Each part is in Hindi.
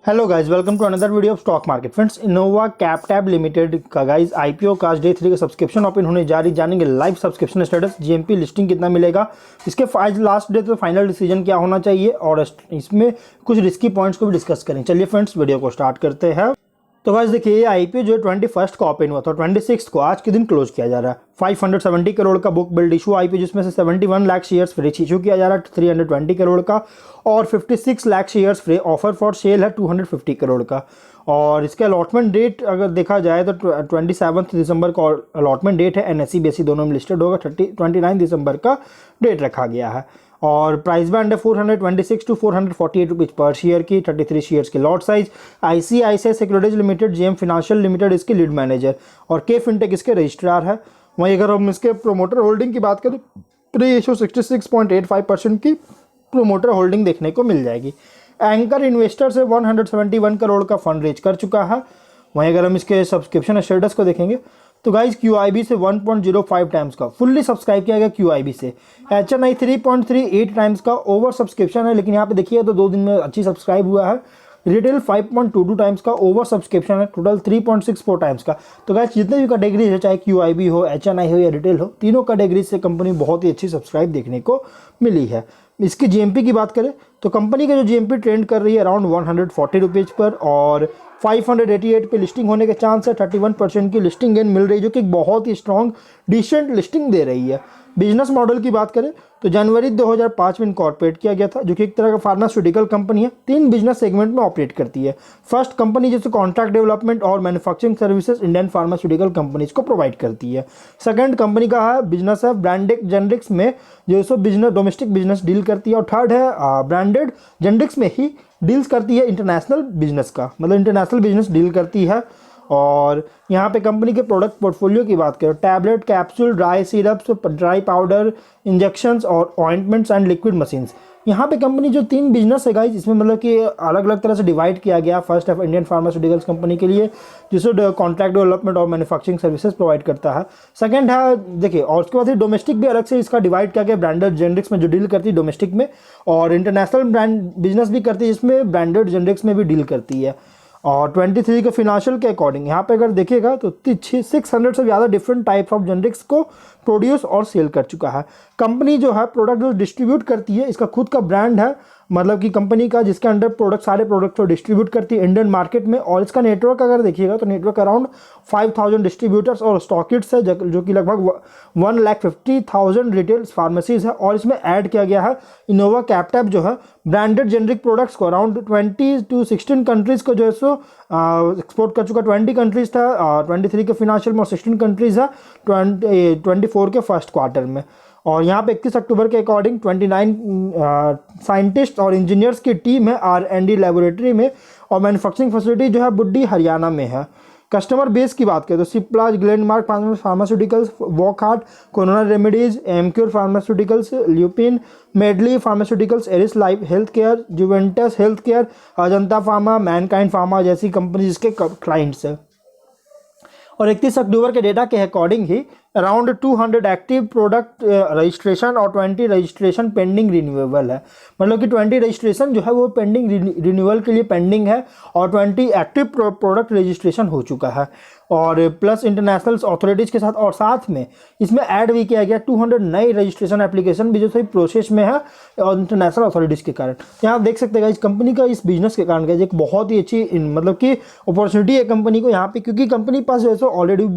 Hello guys, welcome to another video of stock market. Friends, Innova capital limited का गाइस आईपीओ का आज डे 3 का सब्सक्रिप्शन ओपन होने जा रही। जानेंगे live subscription status, GMP listing कितना मिलेगा, इसके आज लास्ट डे तो फाइनल डिसीजन क्या होना चाहिए और इसमें कुछ रिस्की पॉइंट्स को भी डिस्कस करें। चलिए फ्रेंड्स, वीडियो को स्टार्ट करते हैं। तो गाइस देखिए, ये आईपीओ जो 21 को ओपन हुआ था, 26 को आज के दिन क्लोज किया जा रहा है। 570 करोड़ का बुक बिल्ड इशू आईपीओ, जिसमें से 71 लाख शेयर्स फ्री इशू किया जा रहा है 320 करोड़ का, और 56 lakh shares free offer for sale है 250 करोड़ का। और इसके अलॉटमेंट डेट अगर देखा जाए तो 27 दिसंबर का अलॉटमेंट डेट है। एनएससी बीएससी दोनों में लिस्टेड होगा। 29 दिसंबर का डेट रखा गया है। और प्राइस बैंड है 426 टू 448 रुपीज़ पर शेयर की। 33 शेयर्स की lot size. ICICI securities limited, JM financial limited इसके लीड मैनेजर और के फिनटेक इसके रजिस्ट्रार है। वहीं अगर हम इसके प्रोमोटर होल्डिंग की बात करें, प्री इशू 66.85% की प्रोमोटर होल्डिंग देखने को मिल जाएगी। एंकर इन्वेस्टर से 171 करोड़ का फंड रेज कर चुका है। वहीं अगर हम इसके सब्सक्रिप्शन स्टेटस को देखेंगे तो गाइज QIB से 1.05 टाइम्स का फुल्ली सब्सक्राइब किया गया QIB से। HNI 3.38 टाइम्स का ओवर सब्सक्रिप्शन है, लेकिन यहाँ पे देखिए तो 2 दिन में अच्छी सब्सक्राइब हुआ है। रिटेल 5.22 टाइम्स का ओवर सब्सक्रिप्शन है, टोटल 3.64 टाइम्स का। तो गाइज जितने भी कैटेगरीज है, चाहे QIB हो, HNI हो या रिटेल हो, तीनों कैटेगरीज से कंपनी बहुत ही अच्छी सब्सक्राइब देखने को मिली है। इसकी जीएमपी की बात करें तो कंपनी का जो जीएमपी ट्रेंड कर रही है अराउंड 140 रुपीज़ पर, और 588 पे लिस्टिंग होने के चांस है। 31% की लिस्टिंग गेन मिल रही है, जो कि बहुत ही स्ट्रॉन्ग डिसेंट लिस्टिंग दे रही है। बिजनेस मॉडल की बात करें तो जनवरी 2005 में इनकॉर्पोरेट किया गया था, जो कि एक तरह का फार्मास्यूटिकल कंपनी है। 3 बिजनेस सेगमेंट में ऑपरेट करती है। फर्स्ट, कंपनी जैसे कॉन्ट्रैक्ट डेवलपमेंट और manufacturing services Indian pharmaceutical companies को प्रोवाइड करती है। सेकंड, कंपनी का है बिजनेस है ब्रांडेड जेनरिक्स में, जो सो बिजनेस डोमेस्टिक बिजनेस डील करती है। और थर्ड है ब्रांडेड जेनरिक्स में ही डील्स करती है इंटरनेशनल बिजनेस का, मतलब इंटरनेशनल बिजनेस डील करती है। और यहाँ पे कंपनी के प्रोडक्ट पोर्टफोलियो की बात करें, tablet, capsule, dry syrups, dry powder, injections और ऑइंटमेंट्स एंड लिक्विड मशीन्स। यहाँ पे कंपनी जो 3 बिजनेस है गाइस, इसमें मतलब कि अलग अलग तरह से डिवाइड किया गया। फर्स्ट है इंडियन फार्मास्यूटिकल्स कंपनी के लिए, जिसको कॉन्ट्रैक्ट डेवलपमेंट और मैन्युफैक्चरिंग सर्विसेज प्रोवाइड करता है। सेकंड है देखिए, और उसके बाद ही डोमेस्टिक भी अलग से इसका डिवाइड किया गया, ब्रांडेड जेनरिक्स में जो डील करती है डोमेस्टिक में, और इंटरनेशनल ब्रांड बिजनेस भी करती है, जिसमें ब्रांडेड जेनरिक्स में भी डील करती है। और 23 के फिनेंशियल के अकॉर्डिंग यहाँ पे अगर देखिएगा तो 600 से ज़्यादा डिफरेंट टाइप्स ऑफ जेनरिक्स को प्रोड्यूस और सेल कर चुका है। कंपनी जो है प्रोडक्ट जो डिस्ट्रीब्यूट करती है, इसका खुद का ब्रांड है, मतलब कि कंपनी का, जिसके अंडर प्रोडक्ट सारे प्रोडक्ट को डिस्ट्रीब्यूट करती है इंडियन मार्केट में। और इसका नेटवर्क अगर देखिएगा तो नेटवर्क अराउंड 5000 डिस्ट्रीब्यूटर्स और स्टॉकिट्स है, जो कि लगभग 1,50,000 रिटेल फार्मेसीज है। और इसमें ऐड किया गया है इनोवा कैपिटल जो है ब्रांडेड जेनरिक प्रोडक्ट्स को अराउंड 20 to 16 कंट्रीज़ को जो है सो एक्सपोर्ट कर चुका। 20 कंट्रीज़ था 23 के फिनेंशियल में, और 16 कंट्रीज़ है 24 के फर्स्ट क्वार्टर में। और यहाँ पे 31 अक्टूबर के अकॉर्डिंग 29 साइंटिस्ट और इंजीनियर्स की टीम है R&D लेबोरेटरी में, और मैन्युफैक्चरिंग फैसिलिटी जो है बुड्डी हरियाणा में है। कस्टमर बेस की बात करें तो Cipla, Glenmark pharmaceuticals, Wockhardt, Corona Remedies, Emcure pharmaceuticals, Lupin, Medley pharmaceuticals, Eris life health care, Juventus health care, Ajanta pharma, Mankind pharma जैसी कंपनी जिसके क्लाइंट्स है। और 31 अक्टूबर के डेटा के अकॉर्डिंग ही अराउंड 200 एक्टिव प्रोडक्ट रजिस्ट्रेशन और 20 रजिस्ट्रेशन पेंडिंग रिन्यूएबल है। मतलब कि 20 रजिस्ट्रेशन जो है वो पेंडिंग रिन्यूअल के लिए पेंडिंग है, और 20 एक्टिव प्रोडक्ट रजिस्ट्रेशन हो चुका है। और प्लस इंटरनेशनल अथॉरिटीज़ के साथ, और साथ में इसमें ऐड भी किया गया 200 नई रजिस्ट्रेशन एप्लीकेशन भी जो सही प्रोसेस में है, और इंटरनेशनल अथॉरिटीज़ के कारण। यहाँ आप देख सकते हैं इस कंपनी का, इस बिजनेस के कारण एक बहुत ही अच्छी मतलब कि अपॉर्चुनिटी है कंपनी को यहाँ पे, क्योंकि कंपनी पास जैसे ऑलरेडी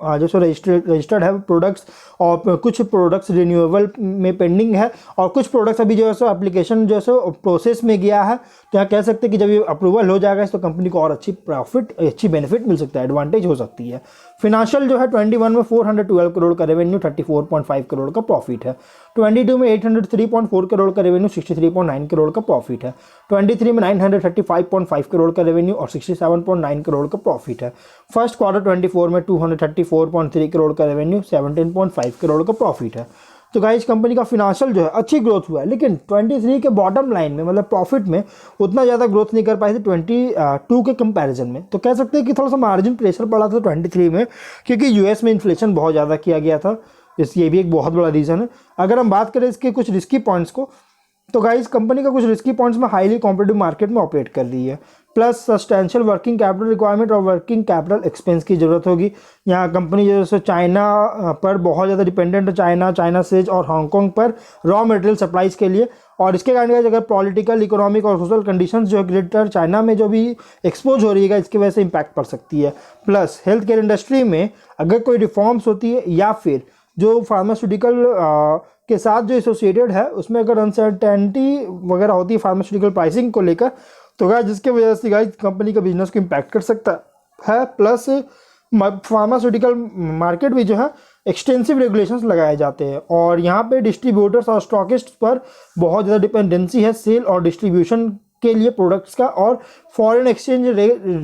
जैसे रजिस्टर्ड है प्रोडक्ट्स, और कुछ प्रोडक्ट्स रिन्यूएबल में पेंडिंग है, और कुछ प्रोडक्ट्स अभी जो है सो एप्लीकेशन जो है सो प्रोसेस में गया है। तो यहाँ कह सकते हैं कि जब ये अप्रूवल हो जाएगा तो कंपनी को और अच्छी प्रॉफिट, अच्छी बेनिफिट मिल सकता है, एडवांटेज हो सकती है। फिनेंशियल जो है 21 में 412 करोड़ का रेवेन्यू, 34.5 करोड़ का प्रॉफिट है। 22 में 803.4 करोड़ का रेवेन्यू, 63.9 करोड़ का प्रॉफिट है। 23 में 935.5 करोड़ का रेवेन्यू और 67.9 करोड़ का प्रॉफिट है। फर्स्ट क्वार्टर 24 में 234.3 करोड़ का रेवेन्यू, 17.5 करोड़ का प्रॉफिट है। तो गाइस कंपनी का फिनेंशियल जो है अच्छी ग्रोथ हुआ है, लेकिन 23 के बॉटम लाइन में, मतलब प्रॉफिट में उतना ज़्यादा ग्रोथ नहीं कर पाई थी 22 के कंपैरिजन में। तो कह सकते हैं कि थोड़ा सा मार्जिन प्रेशर पड़ा था 23 में, क्योंकि यूएस में इन्फ्लेशन बहुत ज़्यादा किया गया था। ये भी एक बहुत बड़ा रीज़न है। अगर हम बात करें इसके कुछ रिस्की पॉइंट्स को, तो गाइस कंपनी का कुछ रिस्की पॉइंट्स में हाईली कॉम्पिटिटिव मार्केट में ऑपरेट कर रही है, plus substantial working capital requirement और वर्किंग कैपिटल एक्सपेंस की जरूरत होगी। यहाँ कंपनी जैसे चाइना पर बहुत ज़्यादा डिपेंडेंट है, चाइना से और हांगकांग पर रॉ मटेरियल सप्लाईज के लिए। और इसके कारण अगर पॉलिटिकल, इकोनॉमिक और सोशल कंडीशंस जो ग्रेटर चाइना में जो भी एक्सपोज हो रही है इसकी वजह से इम्पैक्ट पड़ सकती है। प्लस हेल्थ केयर इंडस्ट्री में अगर कोई रिफॉर्म्स होती है या फिर जो फार्मास्यूटिकल के साथ जो एसोसिएटेड है उसमें अगर अनसर्टेनिटी वगैरह होती है फार्मास्यूटिकल प्राइसिंग को लेकर, तो गाइस जिसके वजह से गाइस कंपनी का बिजनेस को इम्पैक्ट कर सकता है। प्लस फार्मास्यूटिकल मार्केट भी जो है एक्सटेंसिव रेगुलेशंस लगाए जाते हैं और यहाँ पे डिस्ट्रीब्यूटर्स और स्टॉकिस्ट पर बहुत ज़्यादा डिपेंडेंसी है सेल और डिस्ट्रीब्यूशन के लिए प्रोडक्ट्स का, और फॉरेन एक्सचेंज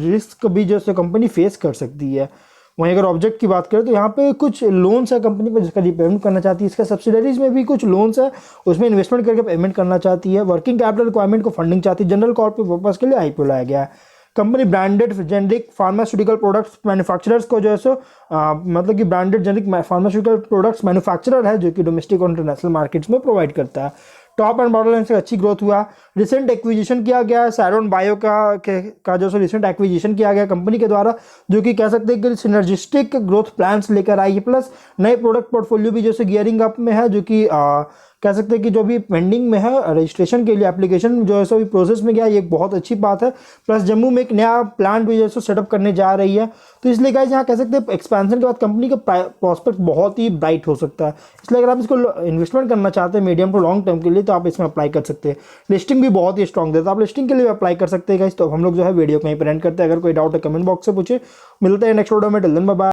रिस्क भी जो कंपनी फेस कर सकती है। वहीं अगर ऑब्जेक्ट की बात करें तो यहाँ पे कुछ लोन्स है कंपनी पर जिसका रिपेमेंट करना चाहती है। इसका सब्सिडरीज में भी कुछ लोन्स है, उसमें इन्वेस्टमेंट करके पेमेंट करना चाहती है। वर्किंग कैपिटल रिक्वायरमेंट को फंडिंग चाहती है। जनरल कॉर्पोरेट पर्पस के लिए आईपीओ लाया गया है। Company branded generic pharmaceutical products manufacturers को जो है मतलब कि branded generic pharmaceutical products manufacturer है जो कि डोमेस्टिक और इंटरनेशनल मार्केट्स में प्रोवाइड करता है। टॉप एंड बॉटम लाइन से अच्छी ग्रोथ हुआ। रिसेंट एक्विजिशन किया गया है सैरोन बायो का जो रिसेंट एक्विजिशन किया गया कंपनी के द्वारा, जो कि कह सकते हैं कि सिनर्जिस्टिक ग्रोथ प्लान्स लेकर आई है। प्लस नए प्रोडक्ट पोर्टफोलियो भी जैसे गियरिंग अप में है, जो कि कह सकते हैं कि जो भी पेंडिंग में है रजिस्ट्रेशन के लिए एप्लीकेशन जो है सो भी प्रोसेस में गया, ये एक बहुत अच्छी बात है। प्लस जम्मू में एक नया प्लांट भी जैसे सेटअप करने जा रही है, तो इसलिए गाइस यहाँ कह सकते हैं एक्सपेंशन के बाद कंपनी का प्रॉस्पेक्ट बहुत ही ब्राइट हो सकता है। इसलिए अगर आप इसको इन्वेस्टमेंट करना चाहते हैं मीडियम टू लॉन्ग टर्म के लिए तो आप इसमें अप्लाई कर सकते हैं। लिस्टिंग भी बहुत ही स्ट्रॉन्ग देता है, आप लिस्टिंग के लिए अप्लाई कर सकते हैं गाइस। तो हम लोग जो है वीडियो कहीं पर एंड करते हैं। अगर कोई डाउट है कमेंट बॉक्स से पूछे। मिलते हैं नेक्स्ट वीडियो में। Till then bye bye.